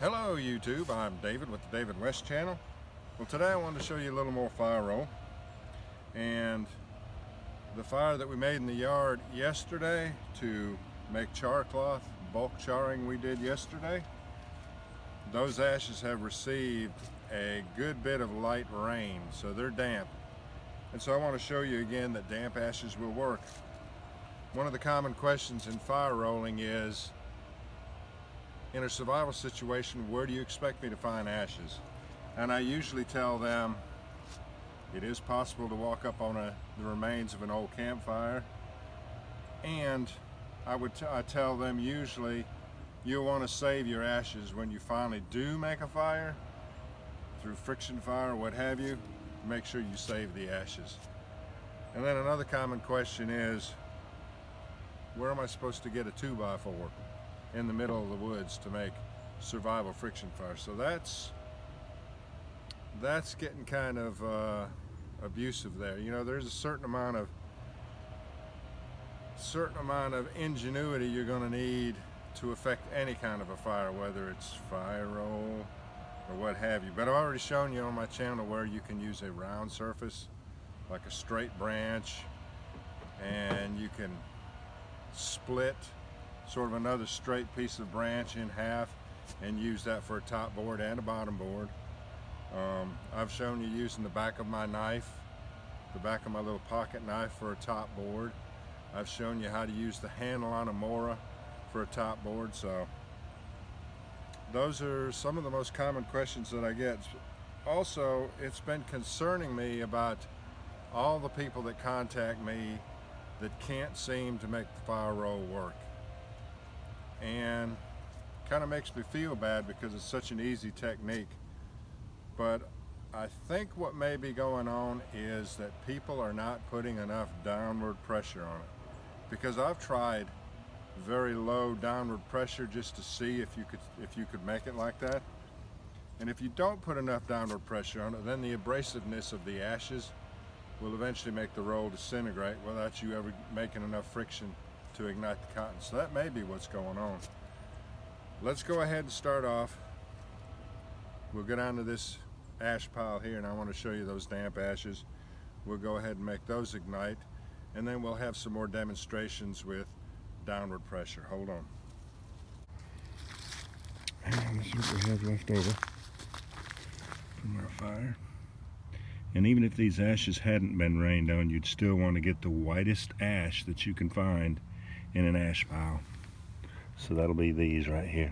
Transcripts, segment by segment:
Hello YouTube, I'm David with the David West channel. Well, today I wanted to show you a little more fire roll. And the fire that we made in the yard yesterday to make char cloth, bulk charring we did yesterday, those ashes have received a good bit of light rain, so they're damp. And so I want to show you again that damp ashes will work. One of the common questions in fire rolling is, in a survival situation, where do you expect me to find ashes? And I usually tell them it is possible to walk up on the remains of an old campfire, and I tell them usually you'll want to save your ashes when you finally do make a fire, through friction fire or what have you. Make sure you save the ashes. And then another common question is, where am I supposed to get a 2x4 in the middle of the woods to make survival friction fire? So that's getting kind of abusive there. You know, there's a certain amount of ingenuity you're going to need to affect any kind of a fire, whether it's fire roll or what have you. But I've already shown you on my channel where you can use a round surface, like a straight branch, and you can split sort of another straight piece of branch in half and use that for a top board and a bottom board. I've shown you using the back of my knife, the back of my little pocket knife, for a top board. I've shown you how to use the handle on a Mora for a top board. So those are some of the most common questions that I get. Also, it's been concerning me about all the people that contact me that can't seem to make the fire roll work. And kind of makes me feel bad because it's such an easy technique. But I think what may be going on is that people are not putting enough downward pressure on it. Because I've tried very low downward pressure just to see if you could make it like that. And if you don't put enough downward pressure on it, then the abrasiveness of the ashes will eventually make the roll disintegrate without you ever making enough friction to ignite the cotton. So that may be what's going on. Let's go ahead and start off. We'll go down to this ash pile here, and I want to show you those damp ashes. We'll go ahead and make those ignite, and then we'll have some more demonstrations with downward pressure. Hold on. Let's see what we have left over from our fire. And even if these ashes hadn't been rained on, you'd still want to get the whitest ash that you can find in an ash pile. So that'll be these right here.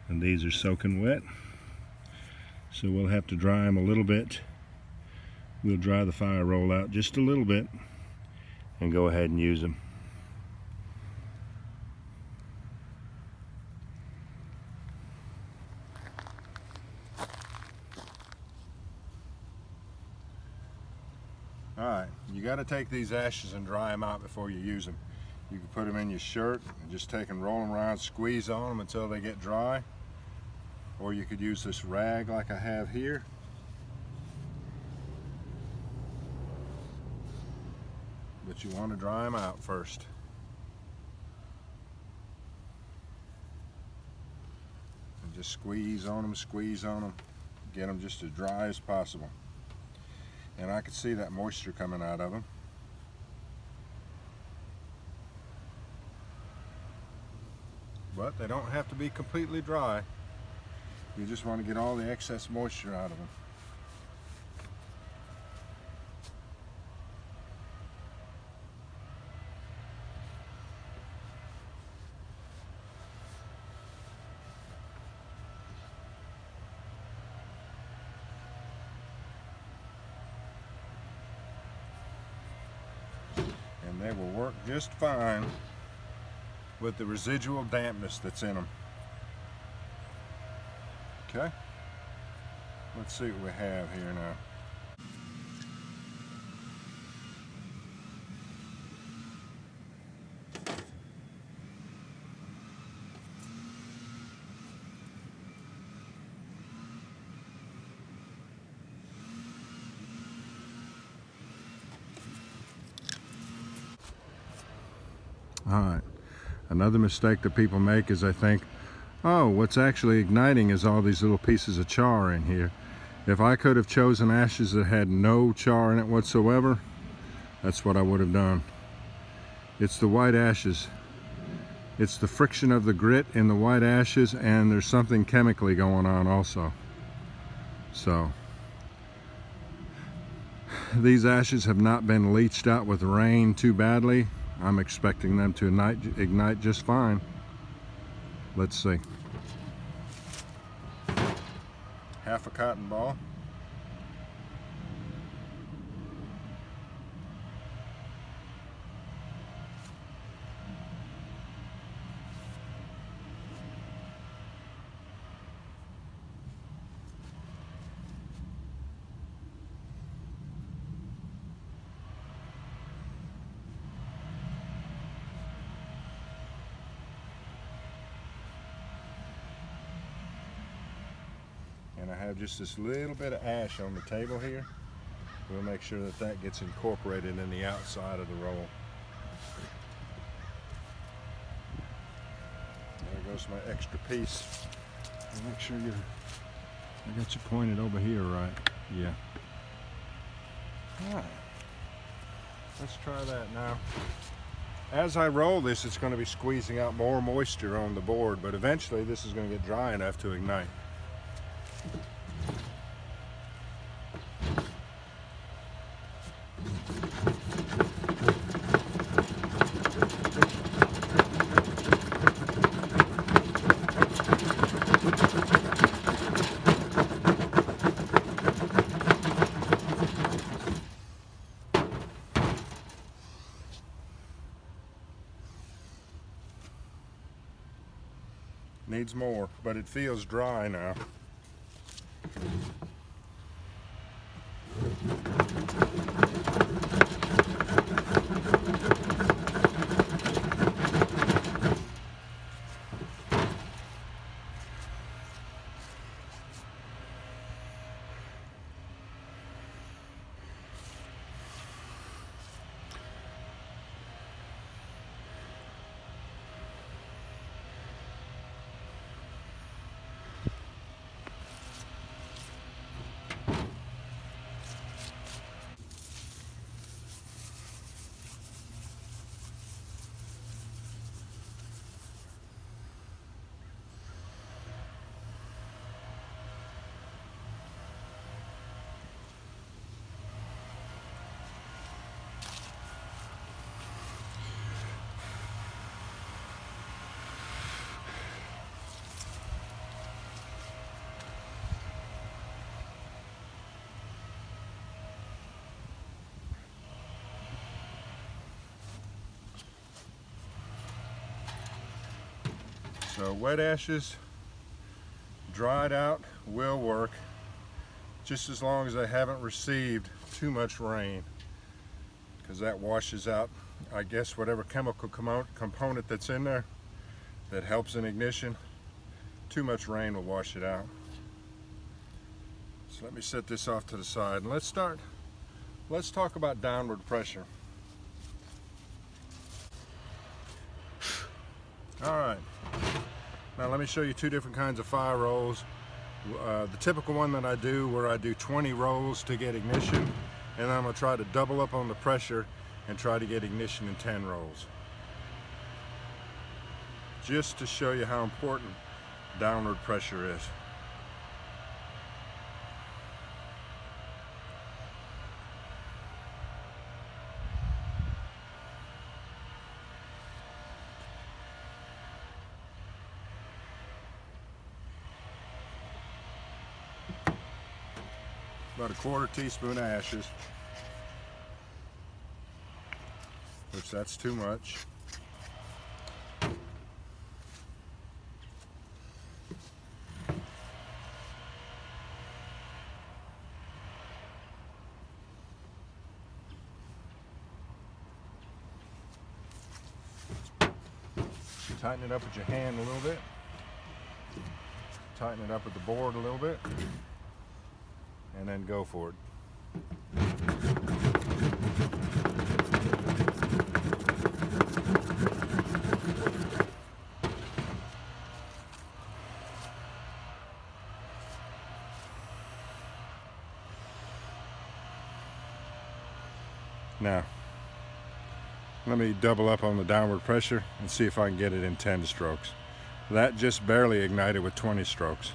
And these are soaking wet, so we'll have to dry them a little bit. We'll dry the fire roll out just a little bit and go ahead and use them. Alright, you got to take these ashes and dry them out before you use them. You can put them in your shirt and just take and roll them around, squeeze on them until they get dry. Or you could use this rag like I have here. But you want to dry them out first. And just squeeze on them, get them just as dry as possible. And I can see that moisture coming out of them. But they don't have to be completely dry. You just want to get all the excess moisture out of them. And they will work just fine with the residual dampness that's in them. Okay, let's see what we have here now. Alright, another mistake that people make is they think, oh, what's actually igniting is all these little pieces of char in here. If I could have chosen ashes that had no char in it whatsoever, that's what I would have done. It's the white ashes. It's the friction of the grit in the white ashes, and there's something chemically going on also. So these ashes have not been leached out with rain too badly. I'm expecting them to ignite just fine. Let's see. Half a cotton ball. And I have just this little bit of ash on the table here. We'll make sure that that gets incorporated in the outside of the roll. There goes my extra piece. And make sure I got you pointed over here right. Yeah. All right. Let's try that now. As I roll this, it's going to be squeezing out more moisture on the board, but eventually this is going to get dry enough to ignite. Needs more, but it feels dry now. So wet ashes, dried out, will work, just as long as they haven't received too much rain, because that washes out, I guess, whatever chemical component that's in there that helps in ignition. Too much rain will wash it out. So let me set this off to the side, and let's talk about downward pressure. All right. Now let me show you two different kinds of fire rolls. The typical one that I do, where I do 20 rolls to get ignition, and I'm going to try to double up on the pressure and try to get ignition in 10 rolls. Just to show you how important downward pressure is. About a quarter teaspoon of ashes, which that's too much. Tighten it up with your hand a little bit. Tighten it up with the board a little bit. And then go for it. Now, let me double up on the downward pressure and see if I can get it in 10 strokes. That just barely ignited with 20 strokes.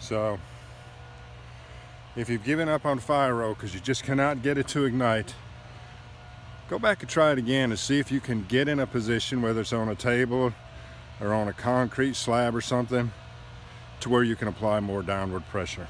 So, if you've given up on fire roll because you just cannot get it to ignite, go back and try it again and see if you can get in a position, whether it's on a table or on a concrete slab or something, to where you can apply more downward pressure.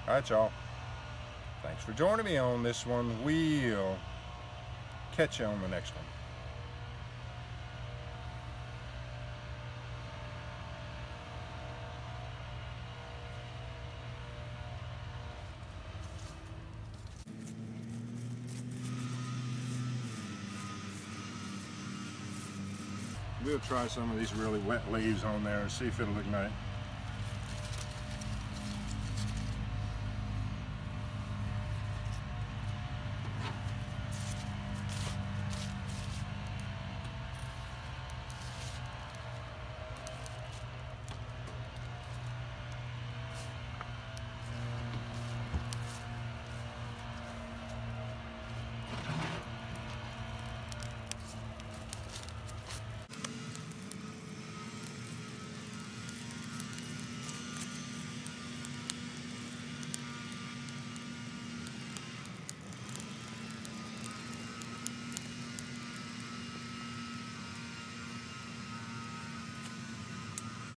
All right, y'all. Thanks for joining me on this one. We'll catch you on the next one. We'll try some of these really wet leaves on there and see if it'll ignite.